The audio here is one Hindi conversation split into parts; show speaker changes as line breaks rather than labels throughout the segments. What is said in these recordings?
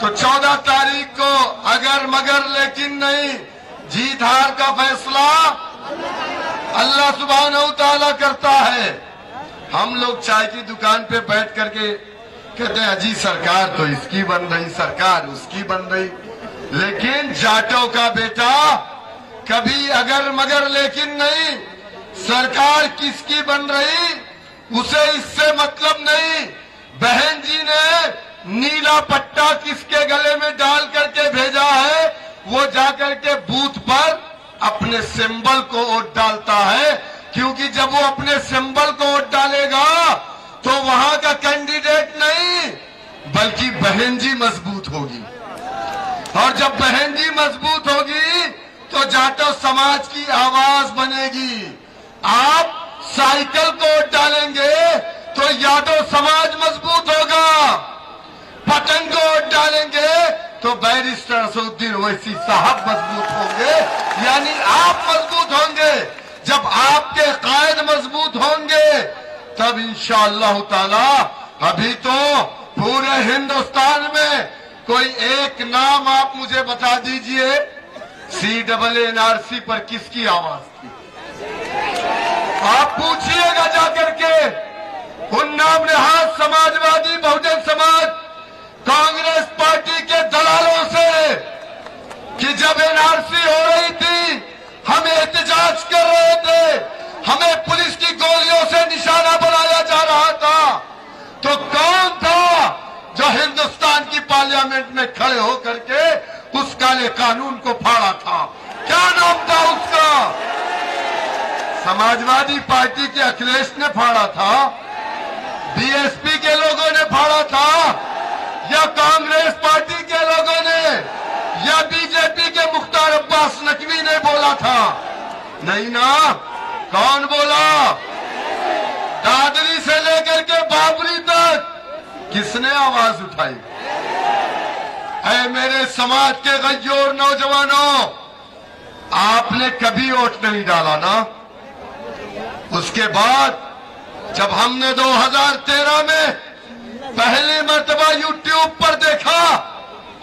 तो 14 तारीख को अगर मगर लेकिन नहीं, जीत हार का फैसला अल्लाह सुब्हानहू तआला करता है। हम लोग चाय की दुकान पे बैठ करके कहते हैं अजी सरकार तो इसकी बन रही, सरकार उसकी बन रही, लेकिन जाटों का बेटा कभी अगर मगर लेकिन नहीं, सरकार किसकी बन रही उसे इससे मतलब नहीं। बहन जी ने नीला पट्टा किसके गले में डाल करके भेजा है, वो जाकर के बूथ पर अपने सिंबल को वोट डालता है, क्योंकि जब वो अपने सिंबल को वोट डालेगा तो वहां का कैंडिडेट नहीं बल्कि बहन जी मजबूत होगी, और जब बहन जी मजबूत होगी तो जाटो समाज की आवाज बनेगी। आप साइकिल को वोट डालेंगे तो यादव समाज मजबूत होगा, पतंग को वोट डालेंगे तो बैरिस्टर असदुद्दीन ओवैसी साहब मजबूत होंगे, यानी आप मजबूत होंगे। जब आपके कायद मजबूत होंगे तब इंशाअल्लाह ताला, अभी तो पूरे हिंदुस्तान में कोई एक नाम आप मुझे बता दीजिए, CNRC पर किसकी आवाज थी? आप पूछिएगा जाकर के उन नाम नहाद समाजवादी, बहुजन समाज, कांग्रेस पार्टी के दलालों से कि जब NRC हो रही थी, हम एहतजाज कर रहे थे, हमें पुलिस की गोलियों से निशाना बनाया जा रहा था, तो कौन था जो हिंदुस्तान की पार्लियामेंट में खड़े होकर के उस काले कानून को फाड़ा था? क्या नाम था उसका? समाजवादी पार्टी के अखिलेश ने फाड़ा था, BSP के लोगों ने फाड़ा था, या कांग्रेस पार्टी के लोगों ने, या BJP के मुख्तार अब्बास नकवी ने बोला था? नहीं ना। कौन बोला? दादरी से लेकर के बाबरी तक किसने आवाज उठाई? ऐ मेरे समाज के गय्योर नौजवानों, आपने कभी वोट नहीं डाला ना। उसके बाद जब हमने 2013 में पहली मर्तबा YouTube पर देखा,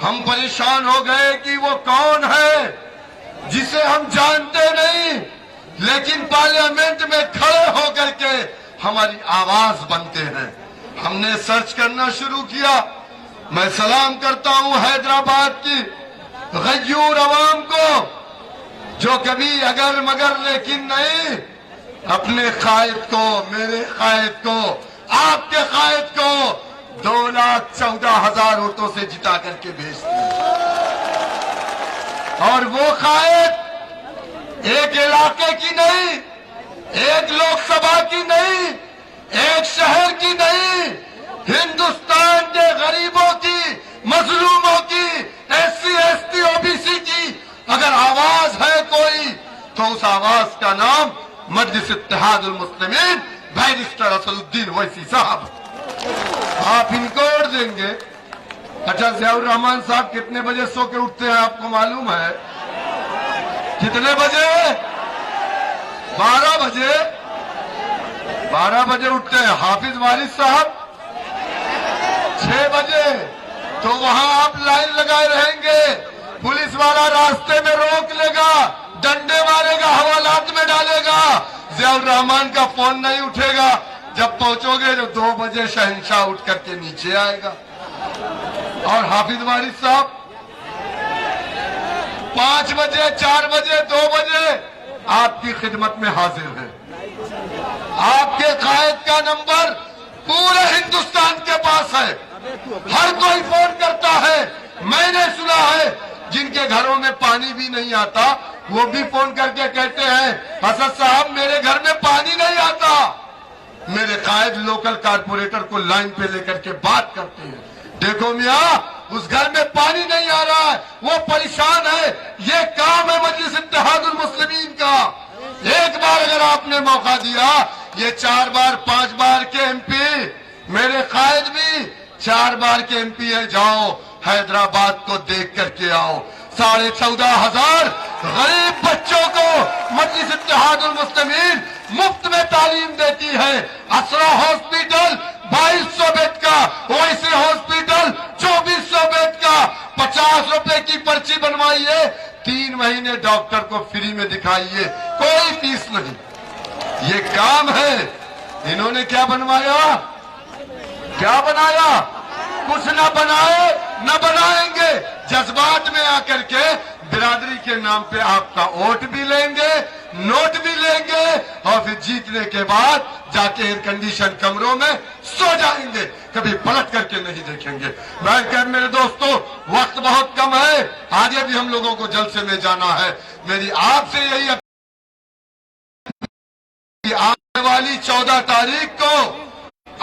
हम परेशान हो गए कि वो कौन है जिसे हम जानते नहीं, लेकिन पार्लियामेंट में खड़े होकर के हमारी आवाज बनते हैं। हमने सर्च करना शुरू किया। मैं सलाम करता हूं हैदराबाद की गय्यूर अवाम को, जो कभी अगर मगर लेकिन नहीं, अपने कायद को, मेरे कायद को, आपके कायद को 2,14,000 वोटों से जिता करके भेजती है। और वो कायद एक इलाके की नहीं, एक लोकसभा की नहीं, एक शहर की नहीं, हिंदुस्तान के गरीबों की, मजलूमों की, SC ST OBC की अगर आवाज है कोई, तो उस आवाज का नाम मजलिस इत्तेहादुल मुस्लिमीन बैरिस्टर असदुद्दीन ओवैसी साहब। आप इनको वोट देंगे? अच्छा, ज़ियाउर रहमान साहब कितने बजे सो के उठते हैं आपको मालूम है? कितने बजे? 12 बजे। 12 बजे उठते हैं। हाफिज वारिस साहब 6 बजे। तो वहां आप लाइन लगाए रहेंगे, पुलिस वाला रास्ते में रोक लेगा, डंडे मारेगा, हवालात में डालेगा, ज़ियाउर रहमान का फोन नहीं उठेगा। जब पहुंचोगे तो 2 बजे शहंशाह उठ करके नीचे आएगा। और हाफिज वारिस साहब 5 बजे, 4 बजे, 2 बजे आपकी खिदमत में हाजिर है। आपके कायद का नंबर पूरे हिंदुस्तान के पास है, हर कोई फोन करता है। मैंने सुना है जिनके घरों में पानी भी नहीं आता, वो भी फोन करके कहते हैं असद साहब मेरे घर में पानी नहीं आता। मेरे कायद लोकल कारपोरेटर को लाइन पे लेकर के बात करते हैं, देखो मियां उस घर में पानी नहीं आ रहा है, वो परेशान है, ये काम है मजलिस इत्तेहादुल मुस्लिमीन का। एक बार अगर आपने मौका दिया, ये 4 बार 5 बार के MP, मेरे कायद भी 4 बार के MP है, जाओ हैदराबाद को देख करके आओ। 14,500 गरीब बच्चों को मजलिस इत्तेहादुल मुस्लिमीन मुफ्त में तालीम देती है। असरा हॉस्पिटल 2200 बेड का, ओवैसी हॉस्पिटल 2400 बेड का, महीने डॉक्टर को फ्री में दिखाइए, कोई फीस नहीं। ये काम है। इन्होंने क्या बनवाया, क्या बनाया? कुछ ना बनाए न बनाएंगे। जज्बात में आकर के बिरादरी के नाम पे आपका वोट भी लेंगे, नोट भी लेंगे और फिर जीतने के बाद जाके एयर कंडीशन कमरों में सो जाएंगे, कभी पलट करके नहीं देखेंगे। मैं मेरे दोस्तों, वक्त बहुत कम है, आगे भी हम लोगों को जलसे में जाना है। मेरी आपसे यही आने वाली 14 तारीख को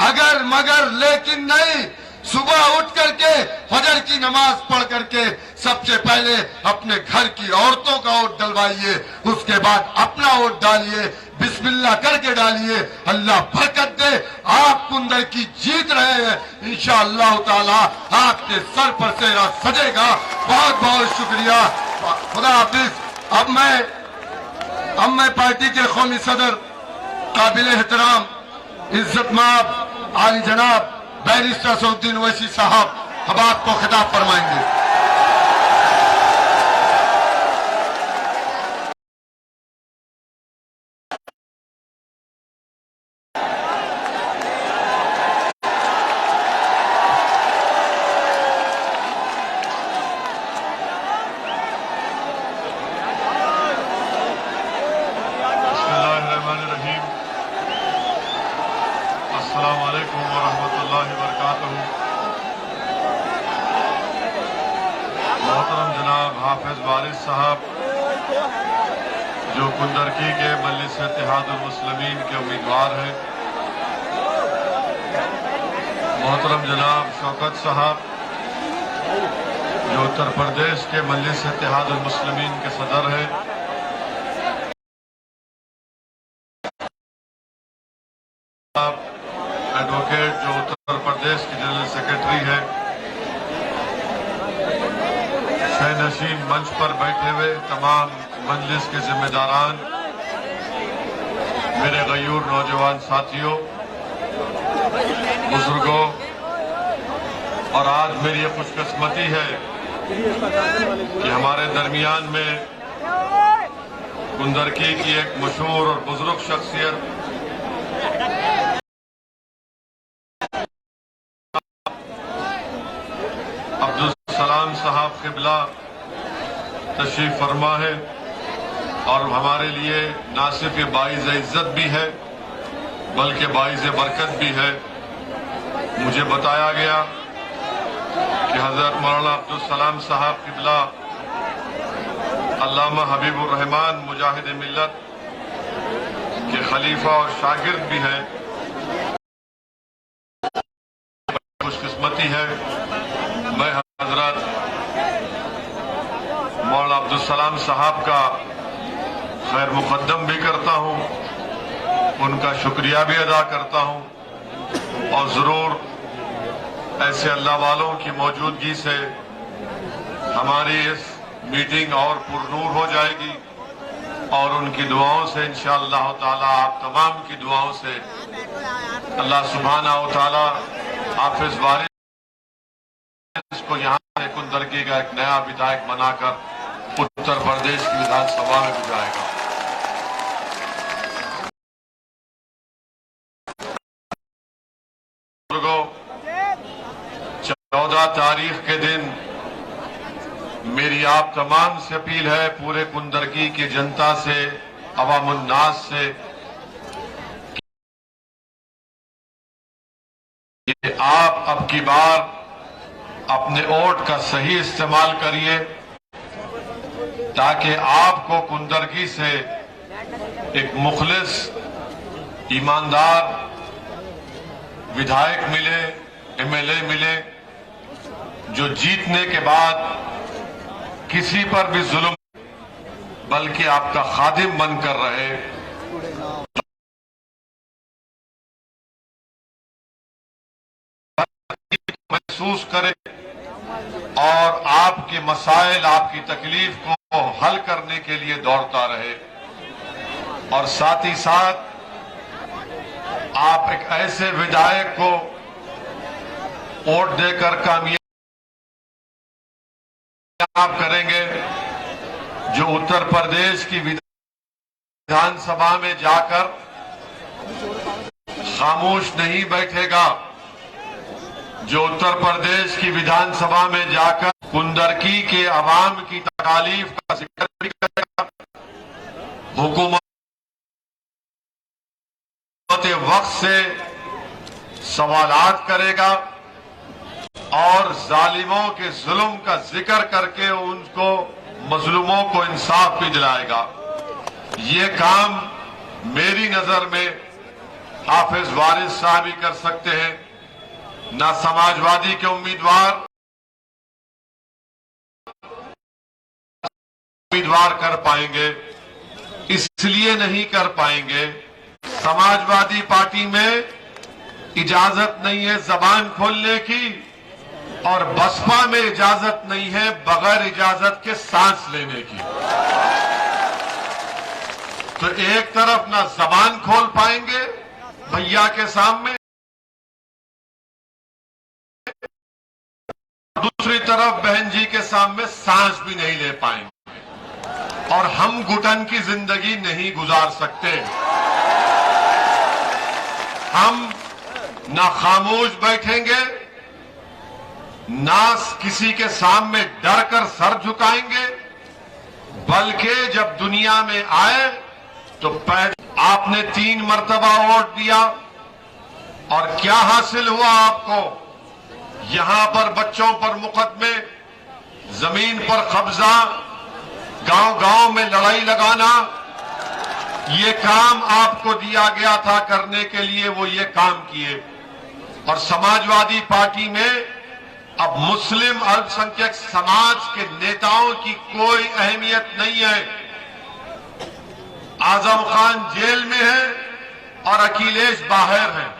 अगर मगर लेकिन नहीं, सुबह उठ करके फजर की नमाज पढ़ करके सबसे पहले अपने घर की औरतों का वोट डलवाइए, उसके बाद अपना वोट डालिए, बिस्मिल्लाह करके डालिए। अल्लाह बरकत दे। आप कुंदर की जीत रहे हैं, इंशाअल्लाह ताला आपके सर पर सेहरा सजेगा। बहुत बहुत शुक्रिया, खुदा हाफिज। अब मैं पार्टी के कौमी सदर काबिल एहतराम इज्जत माब आली जनाब बैरिस्टर सऊद्दीन ओवैसी साहब अब आपको खिताब फरमाएंगे।
अस्सलामु अलैकुम वरहमतुल्लाहि वबरकातुहू। मोहतरम जनाब हाफिज वारिस साहब जो कुंदरकी के मजलिस इत्तेहादुल मुस्लिमीन के उम्मीदवार हैं, मोहतरम जनाब शौकत साहब जो उत्तर प्रदेश के मजलिस इत्तेहादुल मुस्लिमीन के सदर हैं, एडवोकेट जो उत्तर प्रदेश की जनरल सेक्रेटरी है, शहनशीन मंच पर बैठे हुए तमाम मजलिस के जिम्मेदारान, मेरे गयूर नौजवान साथियों, बुजुर्गों, और आज मेरी ये खुशकिस्मती है कि हमारे दरमियान में कुंदरकी की एक मशहूर और बुजुर्ग शख्सियत अब्दुल सलाम साहब क़िबला तशरीफ फरमा है और हमारे लिए ना सिर्फ ये बाइज़ इज्जत भी है बल्कि बाइज़ बरकत भी है। मुझे बताया गया कि हजरत मौलाना अब्दुल सलाम साहब क़िबला अल्लामा हबीबुर रहमान मुजाहिद मिल्लत के खलीफा और शागिर्द भी हैं। खुशकिस्मती है मैं हजरत मौलाना अब्दुल सलाम साहब का खैर मुकद्दम भी करता हूँ, उनका शुक्रिया भी अदा करता हूँ और जरूर ऐसे अल्लाह वालों की मौजूदगी से हमारी इस मीटिंग और पुरनूर हो जाएगी और उनकी दुआओं से इंशाअल्लाह ताला, आप तमाम की दुआओं से अल्लाह सुब्हानहू व तआला हाफिज वारिस को यहाँ से कुंदरकी का एक नया विधायक बनाकर उत्तर प्रदेश की विधानसभा में भिजाएगा। बुजुर्गों, 14 तारीख के दिन मेरी आप तमाम से अपील है, पूरे कुंदरकी की जनता से, अवामुन्नास से, कि आप अब की बार अपने वोट का सही इस्तेमाल करिए ताकि आपको कुंदरकी से एक मुखलिस, ईमानदार विधायक मिले, एमएलए मिले, जो जीतने के बाद किसी पर भी जुल्म बल्कि आपका खादिम बनकर रहे, महसूस करे और आपके मसाइल, आपकी तकलीफ को हल करने के लिए दौड़ता रहे। और साथ ही साथ आप एक ऐसे विधायक को वोट देकर कामयाब करेंगे जो उत्तर प्रदेश की विधानसभा में जाकर खामोश नहीं बैठेगा, जो उत्तर प्रदेश की विधानसभा में जाकर कुंदरकी के अवाम की तकालीफ का जिक्र भी करेगा, हुकूमत वक्त से सवालात करेगा और जालिमों के जुल्म का जिक्र करके उनको मजलूमों को इंसाफ भी दिलाएगा। ये काम मेरी नजर में हाफिज वारिस साहब ही कर सकते हैं, ना समाजवादी के उम्मीदवार कर पाएंगे। इसलिए नहीं कर पाएंगे, समाजवादी पार्टी में इजाजत नहीं है जबान खोलने की और बसपा में इजाजत नहीं है बगैर इजाजत के सांस लेने की। तो एक तरफ ना जबान खोल पाएंगे भैया के सामने, दूसरी तरफ बहन जी के सामने सांस भी नहीं ले पाएंगे और हम घुटन की जिंदगी नहीं गुजार सकते। हम ना खामोश बैठेंगे, ना किसी के सामने डर कर सर झुकाएंगे, बल्कि जब दुनिया में आए तो आपने 3 मर्तबा वोट दिया और क्या हासिल हुआ आपको? यहां पर बच्चों पर मुकदमे, जमीन पर कब्जा, गांव-गांव में लड़ाई लगाना, ये काम आपको दिया गया था करने के लिए, वो ये काम किए। और समाजवादी पार्टी में अब मुस्लिम अल्पसंख्यक समाज के नेताओं की कोई अहमियत नहीं है। आजम खान जेल में है और अखिलेश बाहर हैं।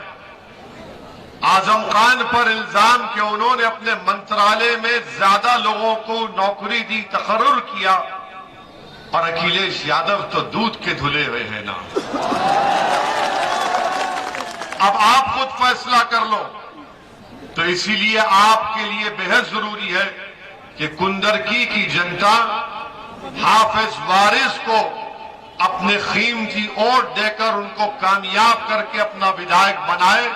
आजम खान पर इल्जाम कि उन्होंने अपने मंत्रालय में ज्यादा लोगों को नौकरी दी, तकर्रुर किया, और अखिलेश यादव तो दूध के धुले हुए हैं ना। अब आप खुद फैसला कर लो। तो इसीलिए आपके लिए बेहद जरूरी है कि कुंदरकी की जनता हाफिज वारिस को अपने कीमती वोट देकर उनको कामयाब करके अपना विधायक बनाए,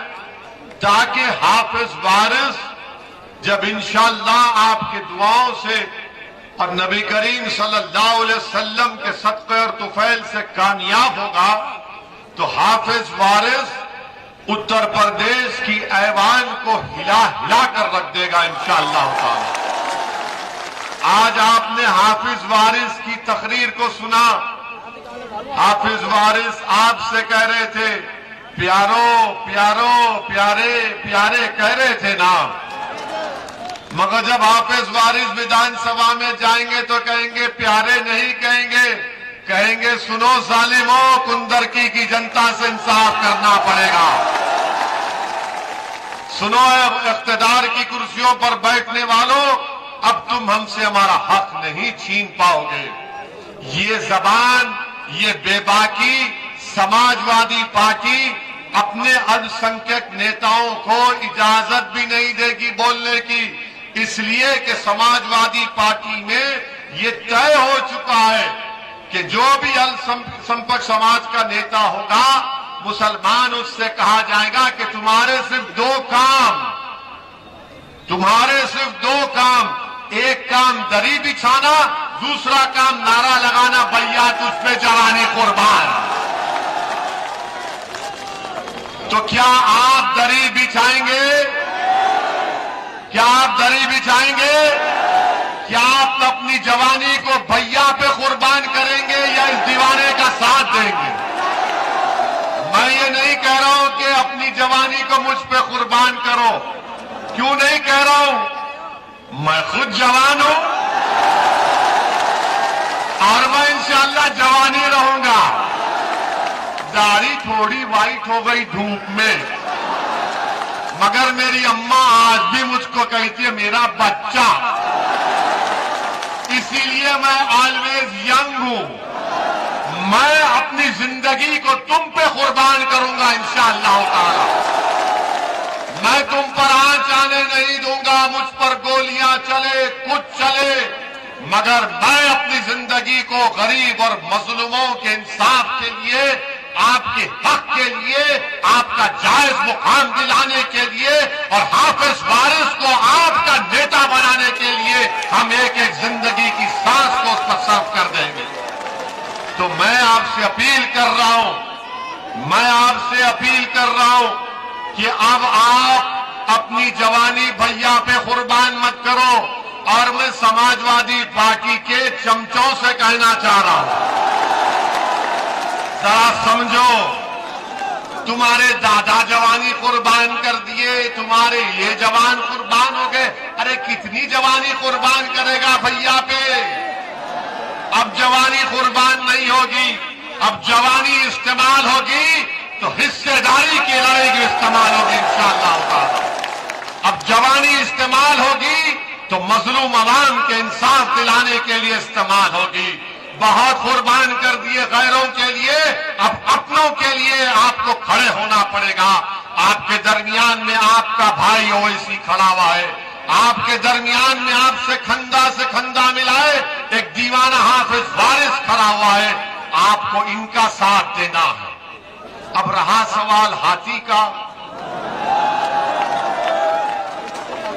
ताकि हाफिज वारिस जब इंशाअल्लाह आपके दुआओं से और नबी करीम सल्लल्लाहु अलैहि वसल्लम के सदक़े और तुफैल से कामयाब होगा, तो हाफिज वारिस उत्तर प्रदेश की ऐवान को हिला हिला कर रख देगा इंशाअल्लाह ताला। आज आपने हाफिज वारिस की तकरीर को सुना। हाफिज वारिस आपसे कह रहे थे प्यारो प्यारो प्यारे प्यारे कह रहे थे ना, मगर जब हाफिज वारिस विधानसभा में जाएंगे तो कहेंगे प्यारे नहीं कहेंगे, कहेंगे सुनो जालिमों, कुंदरकी की जनता से इंसाफ करना पड़ेगा। सुनो इख्तिदार की कुर्सियों पर बैठने वालों, अब तुम हमसे हमारा हक नहीं छीन पाओगे। ये जबान, ये बेबाकी समाजवादी पार्टी अपने अल्पसंख्यक नेताओं को इजाजत भी नहीं देगी बोलने की, इसलिए कि समाजवादी पार्टी में ये तय हो चुका है कि जो भी अल्पसंख्यक समाज का नेता होगा, मुसलमान उससे कहा जाएगा कि तुम्हारे सिर्फ 2 काम, एक काम दरी बिछाना, दूसरा काम नारा लगाना भैया तुझ पे जवानी कुर्बान। तो क्या आप दरी बिछाएंगे? क्या आप दरी बिछाएंगे? क्या आप अपनी जवानी को भैया पे कुर्बान करेंगे या इस दीवाने का साथ देंगे? मैं ये नहीं कह रहा हूं कि अपनी जवानी को मुझ पे कुर्बान करो। क्यों नहीं कह रहा हूं? मैं खुद जवान हूं और मैं इंशाअल्लाह जवानी रहूंगा। दाढ़ी थोड़ी वाइट हो गई धूप में, मगर मेरी अम्मा आज भी मुझको कहती है मेरा बच्चा, इसीलिए मैं ऑलवेज यंग हूं। मैं अपनी जिंदगी को तुम पे कुर्बान करूंगा इंशाअल्लाह ताला। मैं तुम पर आंच आने नहीं दूंगा, मुझ पर गोलियां चले, कुछ चले, मगर मैं अपनी जिंदगी को गरीब और मजलूमों के इंसाफ के लिए, आपके हक के लिए, आपका जायज मुकाम दिलाने के लिए और हाफिज वारिस को आपका नेता बनाने के लिए हम एक एक जिंदगी की सांस को उस पर सर्व कर देंगे। तो मैं आपसे अपील कर रहा हूं, कि अब आप अपनी जवानी भैया पे कुर्बान मत करो। और मैं समाजवादी पार्टी के चमचों से कहना चाह रहा हूं, जरा समझो, तुम्हारे दादा जवानी कुर्बान कर दिए, तुम्हारे ये जवान कुर्बान हो गए। अरे कितनी जवानी कुर्बान करेगा भैया पे? अब जवानी कुर्बान नहीं होगी, अब जवानी इस्तेमाल होगी तो हिस्सेदारी की लड़ाई की इस्तेमाल होगी इंशाअल्लाह ताला। अब जवानी इस्तेमाल होगी तो मजलूम अवाम के इंसाफ दिलाने के लिए इस्तेमाल होगी। बहुत कुर्बान कर दिए गैरों के लिए, अब अपनों के लिए आपको खड़े होना पड़ेगा। आपके दरमियान में आपका भाई ओवैसी खड़ा हुआ है, आपके दरमियान में आपसे खंदा मिलाए एक दीवाना हाफिज वारिस खड़ा हुआ है, आपको इनका साथ देना है। अब रहा सवाल हाथी का,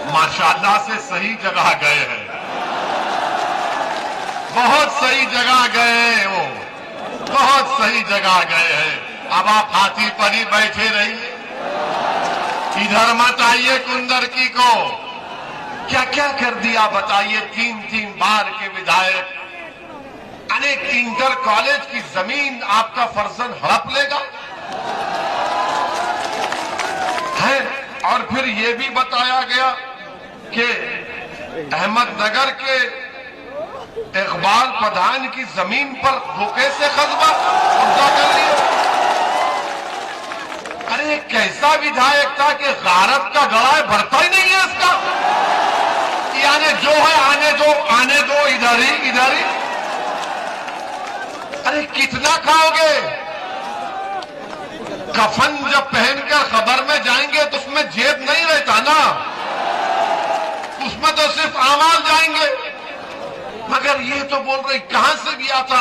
माशाअल्लाह से सही जगह गए हैं, बहुत सही जगह गए हैं, वो बहुत सही जगह गए हैं। अब आप हाथी पर ही बैठे रहिए, इधर मत आइए कुंदरकी को। क्या क्या कर दिया बताइए? 3 बार के विधायक, अनेक इंटर कॉलेज की जमीन आपका फर्जन हड़प लेगा है। और फिर ये भी बताया गया कि अहमदनगर के इकबाल प्रधान की जमीन पर धोखे से कब्जा कर लिया। अरे कैसा विधायक था कि गारत का गड़ा भरता ही नहीं है इसका, यानी जो है आने दो इधर ही। अरे कितना खाओगे? कफन जब पहनकर खबर में जाएंगे तो उसमें जेब नहीं रहता ना, उसमें तो सिर्फ आमाल जाएंगे। मगर ये तो बोल रहे कहां से भी आता,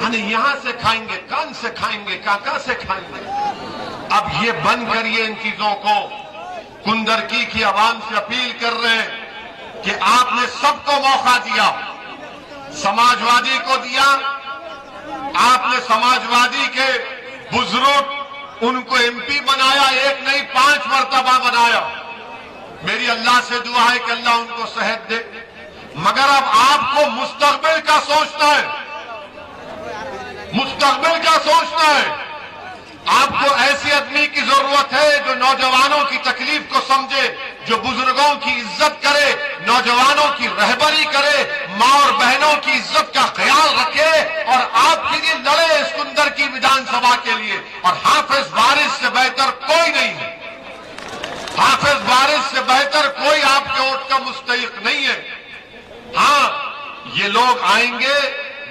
आने यहां से खाएंगे, कान से खाएंगे, काका से खाएंगे। अब ये बंद करिए इन चीजों को। कुंदरकी की आवाम से अपील कर रहे हैं कि आपने सबको मौका दिया, समाजवादी को दिया, आपने समाजवादी के बुजुर्ग उनको एमपी बनाया, एक नहीं 5 मर्तबा बनाया। मेरी अल्लाह से दुआ है कि अल्लाह उनको सेहत दे। मगर अब आपको मुस्तकबिल का सोचना है, मुस्तकबिल का सोचना है। आपको ऐसे आदमी की जरूरत है जो नौजवानों की तकलीफ को समझे, जो बुजुर्गों की इज्जत करे, नौजवानों की रहबरी करे, माँ और बहनों की इज्जत का ख्याल रखे और आपके लिए लड़े इस कुंदरकी विधानसभा के लिए। और हाफिज वारिस से बेहतर कोई नहीं है, हाफिज वारिस से बेहतर कोई आपके वोट का मुस्तहिक नहीं है। हाँ, ये लोग आएंगे,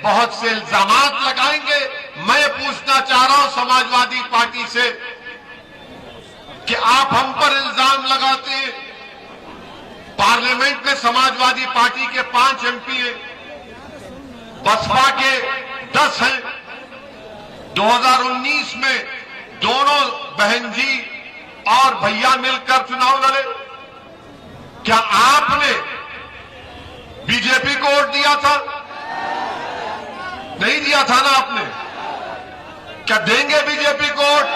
बहुत से इल्जामात लगाएंगे। मैं पूछना चाह रहा हूं समाजवादी पार्टी से कि आप हम पर इल्जाम लगाते हैं। पार्लियामेंट में समाजवादी पार्टी के 5 एमपी हैं, बसपा के 10 हैं। 2019 में दोनों बहन जी और भैया मिलकर चुनाव लड़े। क्या आपने बीजेपी को वोट दिया था? नहीं दिया था ना आपने। क्या देंगे बीजेपी को वोट?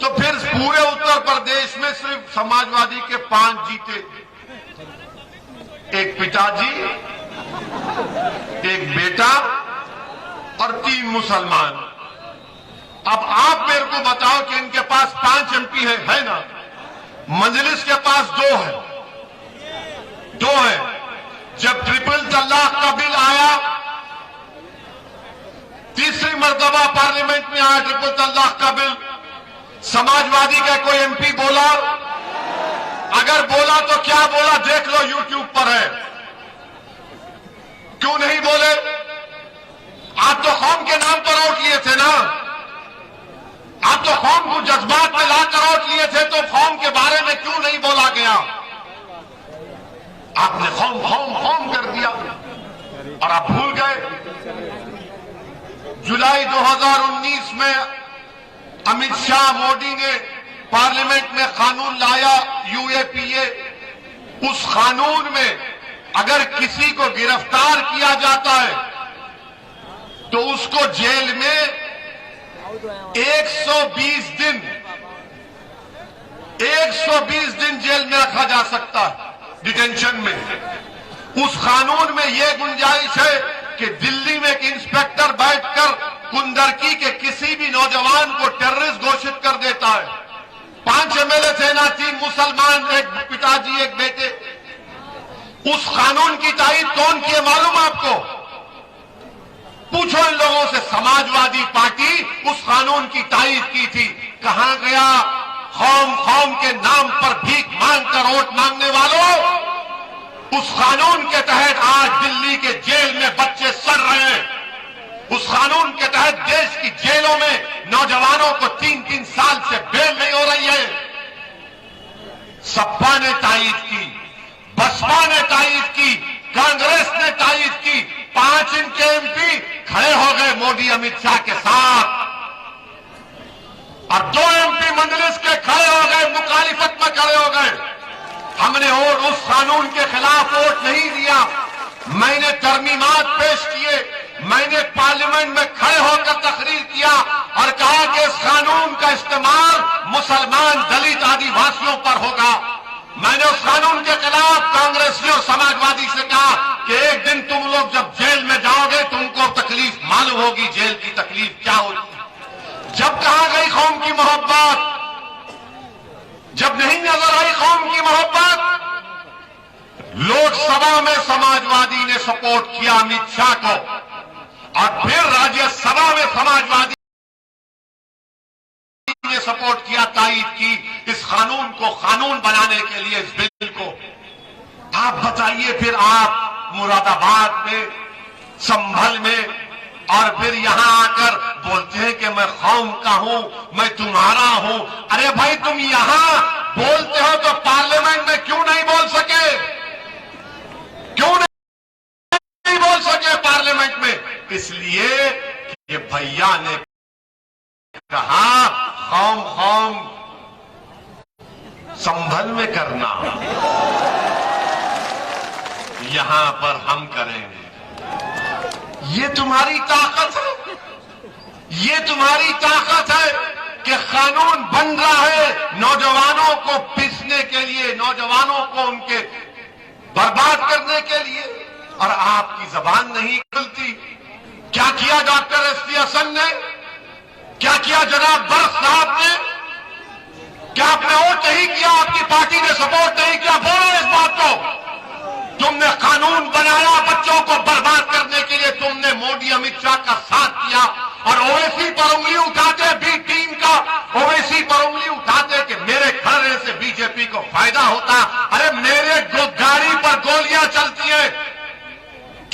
तो फिर पूरे उत्तर प्रदेश में सिर्फ समाजवादी के 5 जीते, एक पिताजी, एक बेटा और 3 मुसलमान। अब आप मेरे को बताओ कि इनके पास 5 एमपी है ना? मजलिस के पास 2 है। जब ट्रिपल तलाक का बिल आया, तीसरी मर्तबा पार्लियामेंट में आया ट्रिपल तलाक का बिल, समाजवादी का कोई एमपी बोला? अगर बोला तो क्या बोला देख लो, यूट्यूब पर है। क्यों नहीं बोले? आप तो कौम के नाम पर वोट लिए थे ना, आप तो कौम को जज्बात में लाकर वोट लिए थे, तो कौम के बारे में क्यों नहीं बोला गया? आपने खौम खौम खौम कर दिया और आप भूल गए जुलाई 2019 में अमित शाह मोदी ने पार्लियामेंट में कानून लाया यूएपीए। उस कानून में अगर किसी को गिरफ्तार किया जाता है तो उसको जेल में 120 दिन जेल में रखा जा सकता है, डिटेंशन में। उस कानून में यह गुंजाइश है कि दिल्ली में एक इंस्पेक्टर बैठकर कुंदरकी के किसी भी नौजवान को टेररिस्ट घोषित कर देता है। 5 एमएलए थे ना, 3 मुसलमान, एक पिताजी, एक बेटे। उस कानून की तारीफ कौन की है मालूम आपको? पूछो इन लोगों से। समाजवादी पार्टी उस कानून की तारीफ की थी। कहां गया कौम कौम के नाम पर भीख मांगकर वोट मांगने वालों? उस कानून के तहत आज दिल्ली के जेल में बच्चे सड़ रहे हैं। उस कानून के तहत देश की जेलों में नौजवानों को 3-3 साल से बेल नहीं हो रही है। सपा ने तारीफ की, बसपा ने तारीफ की, कांग्रेस ने तारीफ की। 5 इनके एमपी खड़े हो गए मोदी अमित शाह के साथ और 2 एमपी मंजलिस के खड़े हो गए, मुखालिफत में खड़े हो गए। हमने और उस कानून के खिलाफ वोट नहीं दिया। मैंने तरमीमात पेश किए, मैंने पार्लियामेंट में खड़े होकर तकरीर किया और कहा कि इस कानून का इस्तेमाल मुसलमान, दलित, आदिवासियों पर होगा। मैंने उस कानून के खिलाफ कांग्रेसियों, समाजवादी से कहा कि एक दिन तुम लोग जब जेल में जाओगे तुमको तकलीफ मालूम होगी, जेल की तकलीफ क्या होती। जब कहा गई कौम की मोहब्बत, जब नहीं नजर आई कौम की मोहब्बत, लोकसभा में समाजवादी ने सपोर्ट किया अमित शाह को और फिर राज्यसभा में समाजवादी ने सपोर्ट किया, तायीद की इस कानून को कानून बनाने के लिए, इस बिल को। आप बताइए फिर आप मुरादाबाद में, संभल में और फिर यहां आकर बोलते हैं कि मैं कौम का हूं, मैं तुम्हारा हूं। अरे भाई तुम यहां बोलते हो तो पार्लियामेंट में क्यों नहीं बोल सके? क्यों नहीं बोल सके पार्लियामेंट में? इसलिए कि भैया ने कहा कौम कौम संभल में करना, यहां पर हम करेंगे। ये तुम्हारी ताकत है, ये तुम्हारी ताकत है कि कानून बन रहा है नौजवानों को पीसने के लिए, नौजवानों को उनके बर्बाद करने के लिए, और आपकी जबान नहीं खुलती। क्या किया डॉक्टर एसपी हसन ने? क्या किया जनाब बर्श साहब ने? क्या आपने वोट नहीं किया? आपकी पार्टी ने सपोर्ट नहीं किया? बोलो इस बात को। तुमने कानून बनाया बच्चों को बर्बाद करने के लिए, तुमने मोदी अमित शाह का साथ किया और ओवैसी पर उंगली उठाते, बी टीम का ओवैसी पर उंगली उठाते कि मेरे खड़े से बीजेपी को फायदा होता। अरे मेरे गाड़ी पर गोलियां चलती है,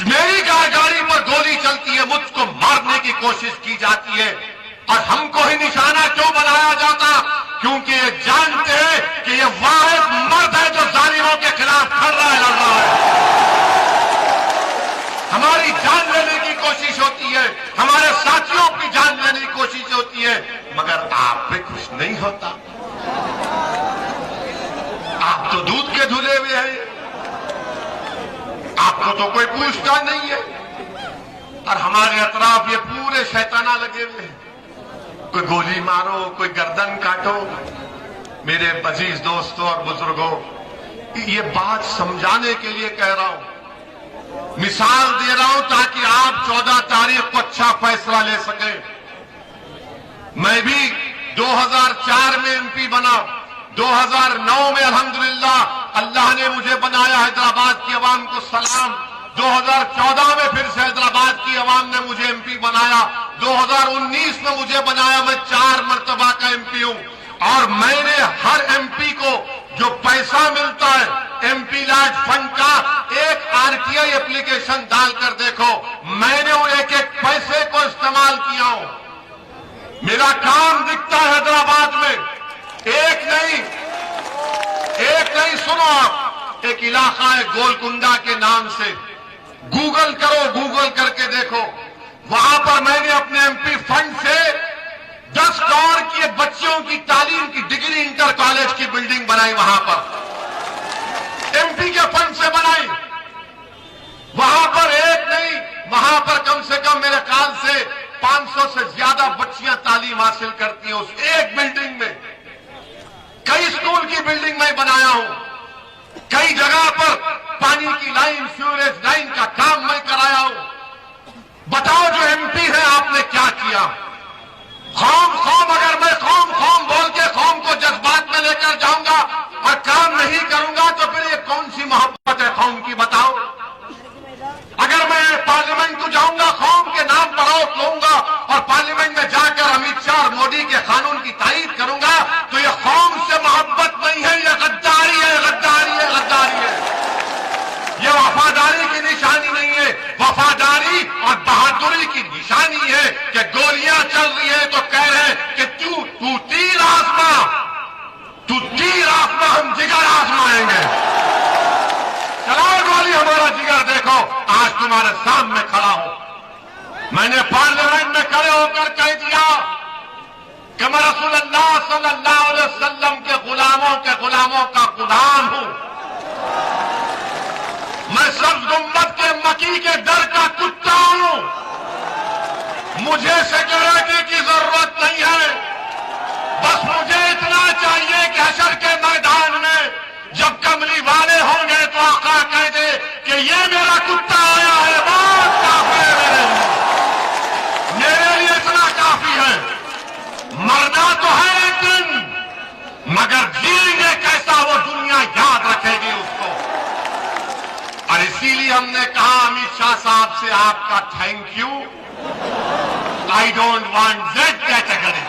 मेरी गाड़ी पर गोली चलती है, मुझको मारने की कोशिश की जाती है और हमको ही निशाना क्यों बनाया जाता? क्योंकि ये जानते हैं कि ये वाहिद मर्द है जो जालिमों के खिलाफ खड़ रहा है, लड़ रहा है। हमारी जान लेने की कोशिश होती है, हमारे साथियों की जान लेने की कोशिश होती है, मगर आप पे कुछ नहीं होता। आप तो दूध के धुले हुए हैं, आपको तो कोई पूछता नहीं है। और हमारे अतराफ ये पूरे शैताना लगे हुए हैं, कोई गोली मारो, कोई गर्दन काटो। मेरे अजीज दोस्तों और बुजुर्गों, ये बात समझाने के लिए कह रहा हूं, मिसाल दे रहा हूं ताकि आप 14 तारीख को अच्छा फैसला ले सकें। मैं भी 2004 में एमपी बना, 2009 में अल्हम्दुलिल्लाह अल्लाह ने मुझे बनाया, हैदराबाद की आवाम को सलाम। 2014 में फिर से हैदराबाद की आवाम ने मुझे एमपी बनाया, 2019 में मुझे बनाया। मैं 4 मर्तबा का एमपी हूं और मैंने हर एमपी को जो पैसा मिलता है एमपी लाइट फंड का, एक आरटीआई एप्लीकेशन डालकर देखो, मैंने वो एक पैसे को इस्तेमाल किया हूं। मेरा काम दिखता है हैदराबाद में, एक नहीं, सुनो आप,
एक इलाका है गोलकुंडा के नाम से, गूगल करो, गूगल करके देखो। वहां पर मैंने अपने एमपी फंड से 10 करोड़ की बच्चों की तालीम की डिग्री इंटर कॉलेज की बिल्डिंग बनाई, वहां पर एमपी के फंड से बनाई। वहां पर एक नहीं, वहां पर कम से कम मेरे ख्याल से 500 से ज्यादा बच्चियां तालीम हासिल करती हैं उस एक बिल्डिंग में। कई स्कूल की बिल्डिंग मैं बनाया हूं, कई जगह पर पानी की लाइन, सीवरेज लाइन का काम मैं कराया हूं। बताओ जो एमपी है आपने क्या किया? कौम कौम, अगर मैं कौम कौम बोल के कौम को जज्बात में लेकर जाऊंगा और काम नहीं करूंगा तो फिर ये कौन सी मोहब्बत है कौम की? बताओ। अगर मैं पार्लियामेंट को जाऊंगा, कौम के नाम पर वोट लूंगा और पार्लियामेंट में जाकर अमित शाह और मोदी के कानून की तारीफ करूंगा तो यह कौम से मोहब्बत नहीं है, यह गद्दारी है, गद्दारी है, गद्दारी है। यह वफादारी की निशानी नहीं है, वफादारी और बहादुरी की निशानी है कि गोलियां चल रही है तो कह रहे हैं कि तू तीर आजमा, तू तीर आजमा, हम जिगर आजमाएंगे। चलाओ गोली, हमारा जिगर देखो। आज तुम्हारे सामने खड़ा हूं। मैंने पार्लियामेंट में खड़े होकर कह दिया कि मैं रसूलुल्लाह सल्लल्लाहु अलैहि वसल्लम के गुलामों का गुलाम हूं। मैं सब गुम्मत के मकी के डर का कुत्ता हूं। मुझे सिक्योरिटी की जरूरत नहीं है, बस मुझे इतना चाहिए कि हशर के मैदान में जब कमली वाले होंगे तो आका कह दे कि ये मेरा कुत्ता आया है, बहुत काफी है मेरे लिए इतना काफी है। मरना तो है एक दिन, मगर जिएंगे कैसा वो दुनिया याद रखेगी उसको। और इसीलिए हमने कहा अमित शाह साहब से आपका thank you. I don't want Z category.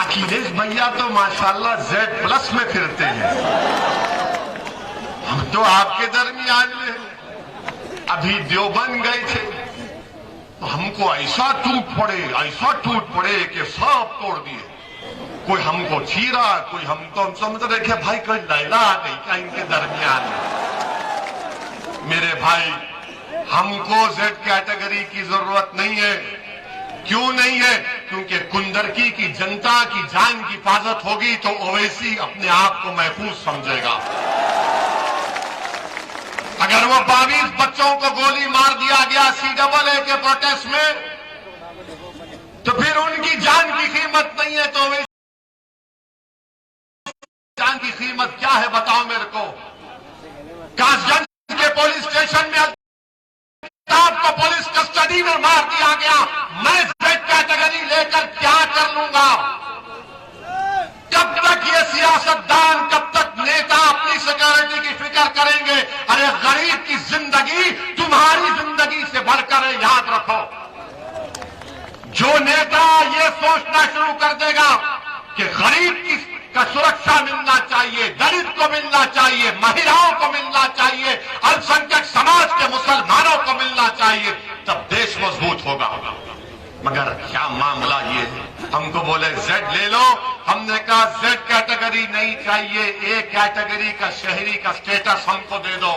Akhilesh भैया तो माशाल्लाह Z+ में फिरते हैं, हम तो आपके दरमियान में हैं। अभी देवबंद गए थे तो हमको ऐसा टूट पड़े कि सब तोड़ दिए। कोई हमको चीरा, कोई हमको, हम समझ रहे कि भाई कोई लैला आ गई क्या इनके दरमियान में। मेरे भाई, हमको Z कैटेगरी की जरूरत नहीं है। क्यों नहीं है? क्योंकि कुंदरकी की जनता की जान की हिफाजत होगी तो ओवैसी अपने आप को महफूज समझेगा। अगर वो 22 बच्चों को गोली मार दिया गया CAA के प्रोटेस्ट में तो फिर उनकी जान की कीमत नहीं है, तो ओवैसी जान की कीमत क्या है बताओ मेरे को। कासगंज के पुलिस स्टेशन में आपको पुलिस कस्टडी में मार दिया गया, मैं Z कैटेगरी लेकर क्या कर लूंगा? कब तक ये सियासतदान, कब तक नेता अपनी सिक्योरिटी की फिक्र करेंगे? अरे गरीब की जिंदगी तुम्हारी जिंदगी से बढ़कर है, याद रखो। जो नेता ये सोचना शुरू कर देगा कि गरीब का सुरक्षा मिलना चाहिए, दलित को मिलना चाहिए, महिलाओं को मिलना चाहिए, अल्पसंख्यक समाज के मुसलमानों को मिलना चाहिए, तब देश मजबूत होगा। मगर क्या मामला ये है, हमको बोले Z ले लो, हमने कहा Z कैटेगरी नहीं चाहिए, A कैटेगरी का शहरी का स्टेटस हमको दे दो,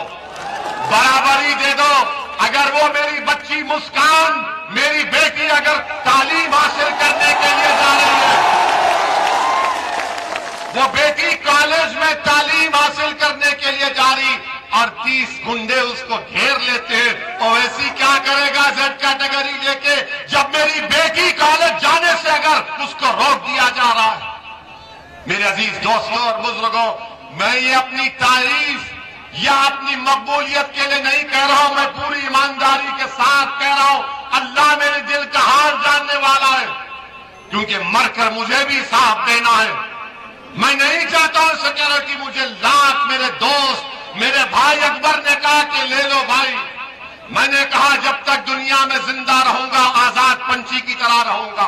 बराबरी दे दो। अगर वो मेरी बच्ची मुस्कान, मेरी बेटी अगर तालीम हासिल करने के लिए जा रही है, वो बेटी कॉलेज में तालीम हासिल करने के लिए जा रही और 30 गुंडे उसको घेर लेते हैं, ओवैसी क्या करेगा Z कैटेगरी लेके? जब मेरी बेटी कॉलेज जाने से अगर उसको रोक दिया जा रहा है। मेरे अजीज दोस्तों और बुजुर्गों, मैं ये अपनी तारीफ या अपनी मकबूलियत के लिए नहीं कह रहा हूं, मैं पूरी ईमानदारी के साथ कह रहा हूं। अल्लाह मेरे दिल का हाल जानने वाला है, क्योंकि मरकर मुझे भी साथ देना है। मैं नहीं चाहता हूं सिक्योरिटी मुझे लाख, मेरे दोस्त, मेरे भाई अकबर ने कहा कि ले लो भाई। मैंने कहा जब तक दुनिया में जिंदा रहूंगा आजाद पंछी की तरह रहूंगा।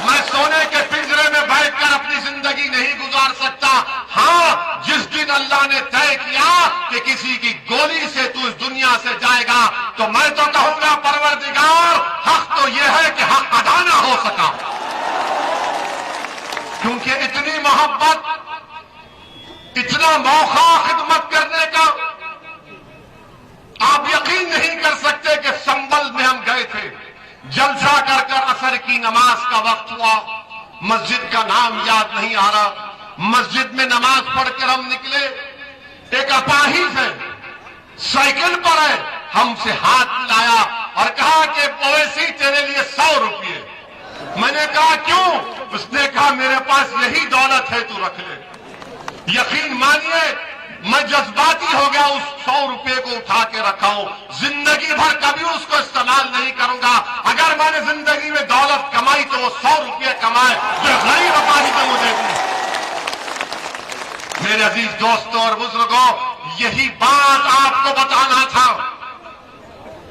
मैं सोने के पिंजरे में बैठकर अपनी जिंदगी नहीं गुजार सकता। हाँ, जिस दिन अल्लाह ने तय किया कि किसी की गोली से तू इस दुनिया से जाएगा, तो मैं तो कहूंगा परवरदिगार, हक तो यह है कि हक अदा ना हो सका, क्योंकि इतनी मोहब्बत इतना मौका खिदमत करने का, आप यकीन नहीं कर सकते कि संबल में हम गए थे, जलसा कर कर असर की नमाज का वक्त हुआ, मस्जिद का नाम याद नहीं आ रहा, मस्जिद में नमाज पढ़कर हम निकले, एक अपाहिज है, साइकिल पर है, हमसे हाथ मिलाया और कहा कि ओवैसी तेरे लिए 100 रुपये। मैंने कहा क्यों? उसने कहा मेरे पास यही दौलत है, तू रख ले। यकीन मानिए मैं जज्बाती हो गया, उस 100 रुपये को उठा के रखा हूं, जिंदगी भर कभी उसको इस्तेमाल नहीं करूंगा। अगर मैंने जिंदगी में दौलत कमाई तो वो 100 रुपये कमाए जो गरीब अपाहिज ने मुझे दी। मेरे अजीज दोस्तों और बुजुर्गों, यही बात आपको बताना था।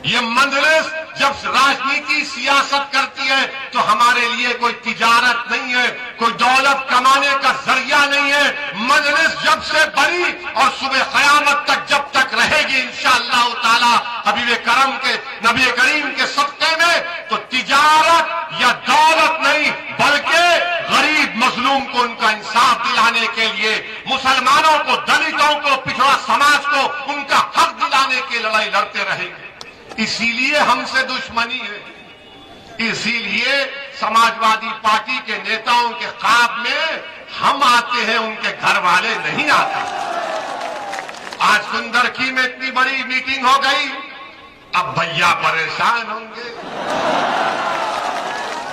ये मजलिस जब राजनीति सियासत करती है तो हमारे लिए कोई तिजारत नहीं है, कोई दौलत कमाने का जरिया नहीं है। मजलिस जब से बनी और सुबह क़यामत तक जब तक रहेगी इंशाअल्लाह ताला हबीब करम के नबी करीम के सदक़े में, तो तिजारत या दौलत नहीं बल्कि गरीब मजलूम को उनका इंसाफ दिलाने के लिए, मुसलमानों को, दलितों को, पिछड़ा समाज को उनका हक दिलाने की लड़ाई लड़ते रहेंगे। इसीलिए हमसे दुश्मनी है, इसीलिए समाजवादी पार्टी के नेताओं के ख्वाब में हम आते हैं, उनके घर वाले नहीं आते। आज कुंदरकी में इतनी बड़ी मीटिंग हो गई, अब भैया परेशान होंगे,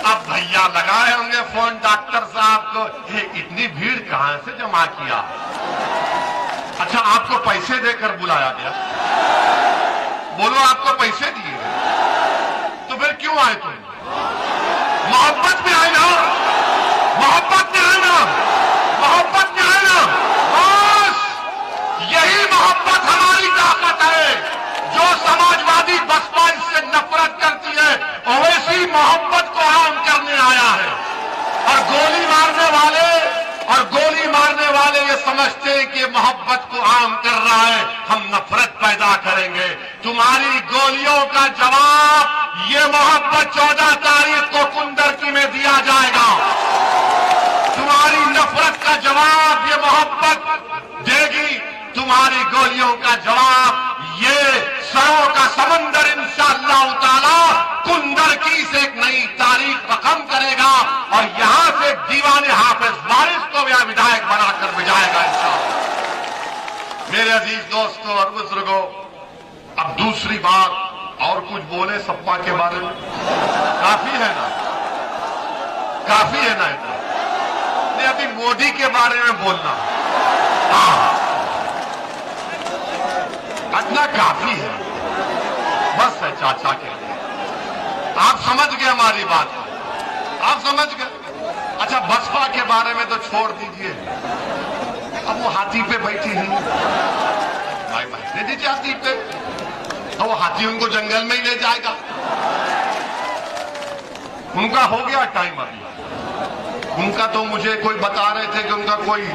अब भैया लगाए होंगे फोन डॉक्टर साहब को, ये इतनी भीड़ कहां से जमा किया? अच्छा आपको पैसे देकर बुलाया गया? बोलो आपको पैसे दिए तो फिर क्यों आए तुम? मोहब्बत में आए ना, मोहब्बत में आए ना, मोहब्बत में आए ना। बस यही मोहब्बत हमारी ताकत है। जो समाजवादी बसपा इससे नफरत करती है, ओवैसी मोहब्बत को आम करने आया है। और गोली मारने वाले ये समझते हैं कि मोहब्बत को आम कर रहा है, हम नफरत पैदा करेंगे। तुम्हारी गोलियों का जवाब ये मोहब्बत 14 तारीख को कुंदरकी में दिया जाएगा। तुम्हारी नफरत का जवाब ये मोहब्बत देगी, तुम्हारी गोलियों का जवाब ये सरों का समंदर इंशाअल्लाह ताला कुंदरकी से एक नई तारीख रकम करेगा और यहां से दीवाने हाफिज वारिस को भी विधायक बनाकर भेजाएगा इंशाअल्लाह। मेरे अजीज दोस्तों और बुजुर्गों, अब दूसरी बात और कुछ बोले सपा के बारे में? काफी है ना, काफी है ना इतना? नहीं, अभी मोदी के बारे में बोलना इतना काफी है, बस है चाचा के लिए। आप समझ गए हमारी बात, आप समझ गए। अच्छा बसपा के बारे में तो छोड़ दीजिए, अब वो हाथी पे बैठी हैं, भाई बैठने दीजिए हाथी पे, तो वो हाथी उनको जंगल में ही ले जाएगा। उनका हो गया टाइम अभी। उनका तो मुझे कोई बता रहे थे कि उनका कोई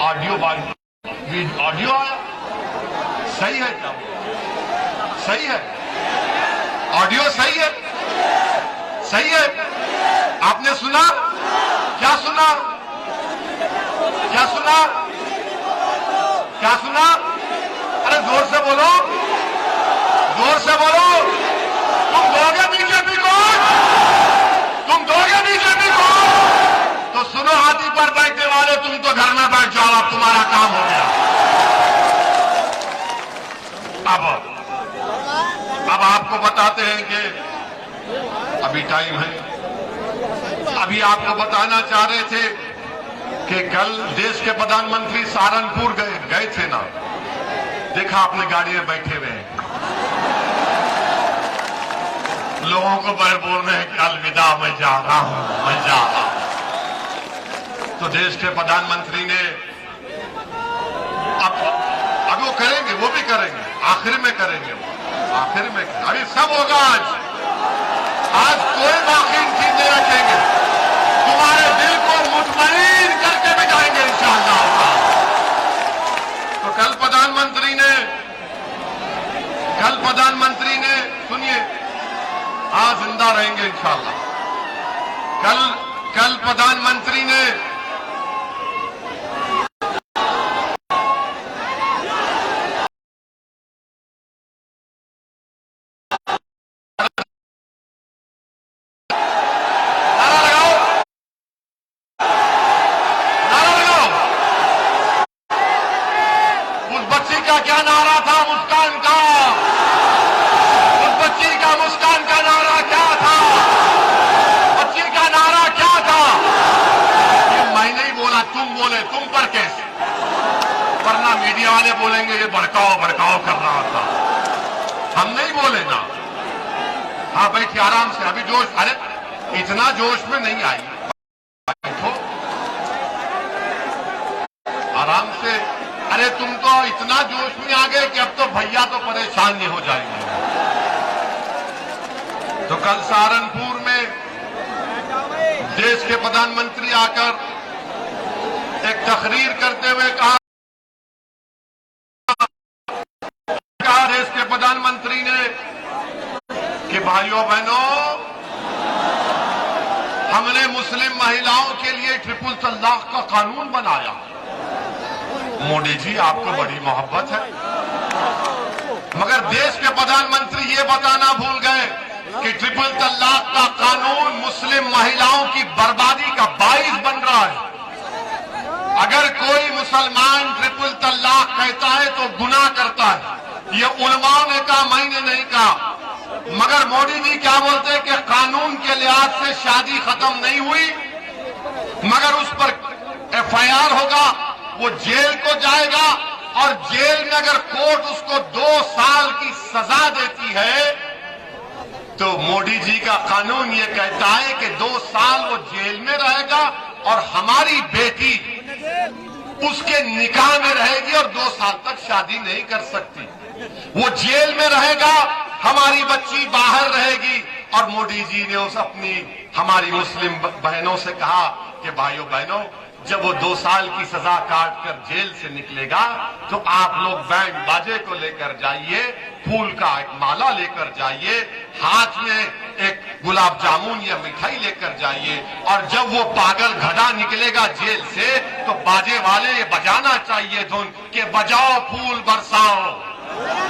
ऑडियो आया। सही है क्या? सही है, ऑडियो सही है, सही है। आपने सुना? क्या सुना? क्या सुना? क्या सुना? अरे जोर से बोलो, जोर से बोलो। तुम दोगे बीजेपी को? तुम दोगे बीजेपी को? तो सुनो हाथी पर बैठने वाले, तुम तो घर में बैठ जाओ, अब तुम्हारा काम हो गया। अब आपको बताते हैं कि अभी टाइम है। अभी आपको बताना चाह रहे थे कि कल देश के प्रधानमंत्री सहारनपुर गए थे ना, देखा आपने गाड़ी में बैठे हुए हैं, लोगों को बोल रहे हैं कि अलविदा मैं जा रहा हूं, मैं जा रहा हूं। तो देश के प्रधानमंत्री ने अब वो करेंगे, वो भी करेंगे, आखिर में करेंगे, आखिर में अभी सब होगा। आज कोई बाकी चीज नहीं रखेंगे, तुम्हारे दिल को मुतमईन करके भी जाएंगे इंशाअल्लाह। तो कल प्रधानमंत्री ने सुनिए, आज जिंदा रहेंगे इंशाअल्लाह। कल प्रधानमंत्री ने क्या नारा था मुस्कान का? उस बच्ची का मुस्कान का नारा क्या था? बच्ची का नारा क्या था? ये मैं नहीं बोला, तुम बोले, तुम पर केस, वरना मीडिया वाले बोलेंगे ये भड़काओ भड़काओ कर रहा था। हम नहीं बोले ना। हाँ बैठिए आराम से, अभी जोश, अरे इतना जोश में नहीं आई, बैठो आराम से। अरे तुम तो इतना जोश में आ गए कि अब तो भैया तो परेशान नहीं हो जाएंगे। तो कल सहारनपुर में देश के प्रधानमंत्री आकर एक तकरीर करते हुए कहा, देश के प्रधानमंत्री ने कि भाइयों बहनों, हमने मुस्लिम महिलाओं के लिए ट्रिपल तलाक का कानून बनाया। मोदी जी आपको बड़ी मोहब्बत है, मगर देश के प्रधानमंत्री ये बताना भूल गए कि ट्रिपल तलाक का कानून मुस्लिम महिलाओं की बर्बादी का बाइस बन रहा है। अगर कोई मुसलमान ट्रिपल तलाक कहता है तो गुनाह करता है। ये उलमाओं ने कहा, मैंने नहीं कहा। मगर मोदी जी क्या बोलते हैं कि कानून के लिहाज से शादी खत्म नहीं हुई, मगर उस पर एफआईआर होगा, वो जेल को जाएगा, और जेल में अगर कोर्ट उसको 2 साल की सजा देती है तो मोदी जी का कानून ये कहता है कि 2 साल वो जेल में रहेगा और हमारी बेटी उसके निकाह में रहेगी और 2 साल तक शादी नहीं कर सकती। वो जेल में रहेगा, हमारी बच्ची बाहर रहेगी। और मोदी जी ने उस अपनी हमारी मुस्लिम बहनों से कहा कि भाइयों बहनों, जब वो 2 साल की सजा काट कर जेल से निकलेगा तो आप लोग बैंड बाजे को लेकर जाइए, फूल का एक माला लेकर जाइए, हाथ में एक गुलाब जामुन या मिठाई लेकर जाइए, और जब वो पागल घड़ा निकलेगा जेल से तो बाजे वाले ये बजाना चाहिए धुन कि बजाओ फूल बरसाओ,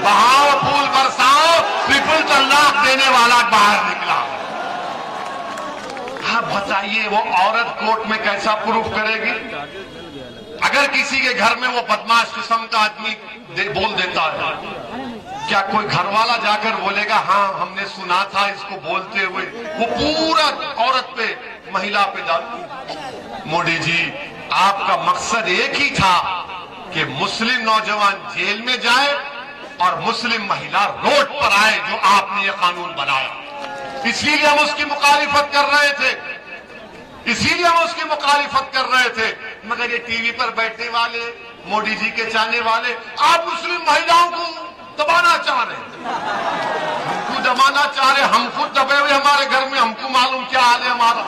बहाओ फूल बरसाओ, ट्रिपल तलाक देने वाला बाहर निकला। आप बताइए वो औरत कोर्ट में कैसा प्रूफ करेगी? अगर किसी के घर में वो बदमाश किस्म का आदमी बोल देता है, क्या कोई घर वाला जाकर बोलेगा हाँ हमने सुना था इसको बोलते हुए? वो पूरा औरत पे, महिला पे डाल। मोदी जी, आपका मकसद एक ही था कि मुस्लिम नौजवान जेल में जाए और मुस्लिम महिला रोड पर आए, जो आपने ये कानून बनाया। इसीलिए हम उसकी मुखालिफत कर रहे थे, इसीलिए हम उसकी मुखालिफत कर रहे थे। मगर ये टीवी पर बैठने वाले, मोदी जी के चाहने वाले, आप मुस्लिम महिलाओं को दबाना चाह रहे हैं, हमको दबाना चाह रहे। हम खुद दबे हुए हमारे घर में, हमको मालूम क्या हाल है हमारा।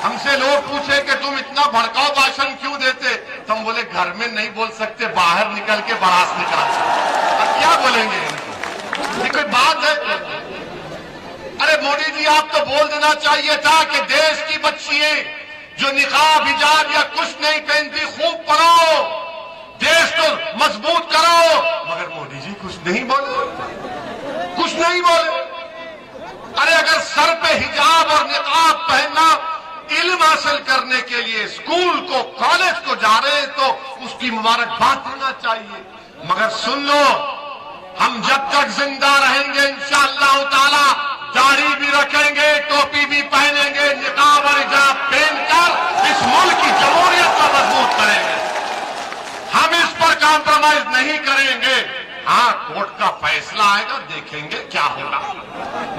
हमसे लोग पूछे कि तुम इतना भड़काऊ भाषण क्यों देते, तो हम बोले घर में नहीं बोल सकते, बाहर निकल के बरास निकाल सकते। अब क्या बोलेंगे इनको? ये कोई बात है? अरे मोदी जी, आप तो बोल देना चाहिए था कि देश की बच्चियां जो निकाब हिजाब या कुछ नहीं पहनती, खूब पढ़ाओ, देश को मजबूत करो। मगर मोदी जी कुछ नहीं बोले, कुछ नहीं बोले। अरे अगर सर पे हिजाब और निकाब पहनना इल्म हासिल करने के लिए स्कूल को, कॉलेज को जा रहे हैं तो उसकी मुबारकबाद देना चाहिए। मगर सुन लो, हम जब तक जिंदा रहेंगे इंशाअल्लाह ताला दाढ़ी भी रखेंगे, टोपी भी पहनेंगे, निकाब और हिजाब पहनकर इस मुल्क की जमहूरियत को मजबूत करेंगे। हम इस पर कॉम्प्रोमाइज नहीं करेंगे। हाँ, कोर्ट का फैसला आएगा, देखेंगे क्या होगा।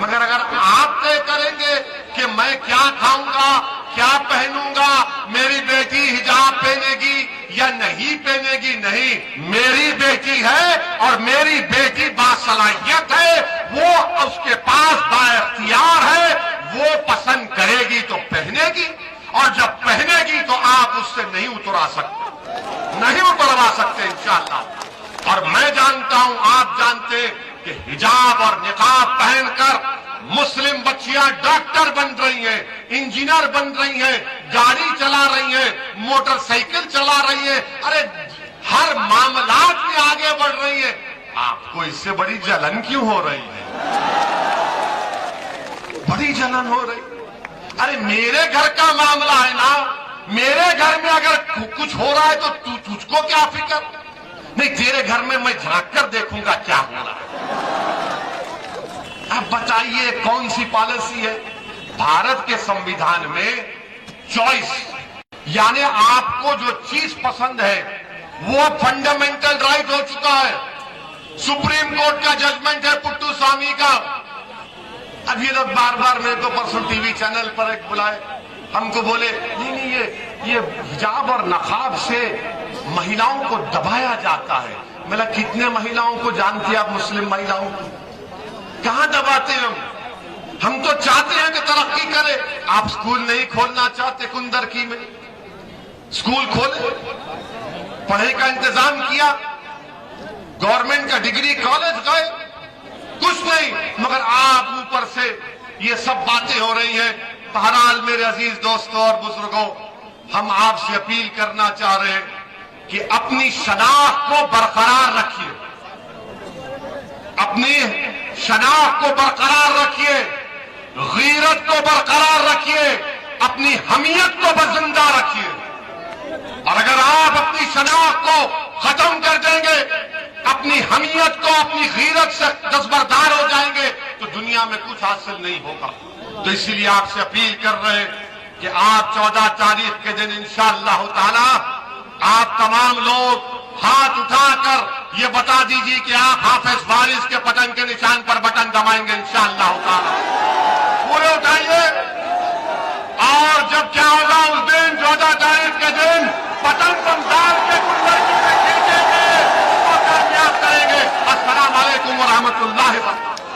मगर अगर आप तय करेंगे कि मैं क्या खाऊंगा, क्या पहनूंगा, मेरी बेटी हिजाब पहनेगी या नहीं पहनेगी, नहीं, मेरी बेटी है और मेरी बेटी बासलाहियत है, वो उसके पास बाइख्तियार है, वो पसंद करेगी तो पहनेगी, और जब पहनेगी तो आप उससे नहीं उतरा सकते, नहीं उतरवा सकते इंशाअल्लाह। और मैं जानता हूं, आप जानते कि हिजाब और निकाब पहनकर मुस्लिम बच्चियां डॉक्टर बन रही हैं, इंजीनियर बन रही हैं, गाड़ी चला रही हैं, मोटरसाइकिल चला रही हैं, अरे हर मामलात में आगे बढ़ रही है। आपको इससे बड़ी जलन क्यों हो रही है? बड़ी जलन हो रही। अरे मेरे घर का मामला है ना, मेरे घर में अगर कुछ हो रहा है तो तुझको क्या फिक्र? नहीं, तेरे घर में मैं झांक कर देखूंगा क्या हो रहा है। अब बताइए कौन सी पॉलिसी है? भारत के संविधान में चॉइस, यानी आपको जो चीज पसंद है वो फंडामेंटल राइट हो चुका है। सुप्रीम कोर्ट का जजमेंट है पुट्टू स्वामी का। अब ये लोग बार बार मेरे को परसों टीवी चैनल पर एक बुलाए, हमको बोले नहीं ये हिजाब और नकाब से महिलाओं को दबाया जाता है। मतलब कितने महिलाओं को जानती है आप? मुस्लिम महिलाओं को कहां दबाते हैं हम तो चाहते हैं कि तरक्की करे। आप स्कूल नहीं खोलना चाहते? कुंदरकी में स्कूल खोले, पढ़ाई का इंतजाम किया, गवर्नमेंट का डिग्री कॉलेज गए, कुछ नहीं, मगर आप ऊपर से ये सब बातें हो रही हैं। बहरहाल मेरे अजीज दोस्तों और बुजुर्गों, हम आपसे अपील करना चाह रहे हैं कि अपनी शनाख्त को बरकरार रखिए, अपनी शनाख्त को बरकरार रखिए, गीरत को बरकरार रखिए, अपनी हमियत को बजिंदा रखिए। और अगर आप अपनी शनाख्त को खत्म कर देंगे, अपनी हमियत को, अपनी गीरत से दस्तबरदार हो जाएंगे, तो दुनिया में कुछ हासिल नहीं होगा। तो इसीलिए आपसे अपील कर रहे हैं कि आप 14 तारीख के दिन इंशाअल्लाह ताला आप तमाम लोग हाथ उठाकर ये बता दीजिए कि आप हाफिज वारिस के पतन के निशान पर बटन दबाएंगे इंशाअल्लाह ताला। पूरे उठाइए। और जब क्या होगा उस दिन 14 तारीख के दिन पतन संसार के कुंदरकी में खींचेंगे, उसको कामयाब करेंगे। अस्सलाम वालेकुम व रहमतुल्लाहि व बरकातहू।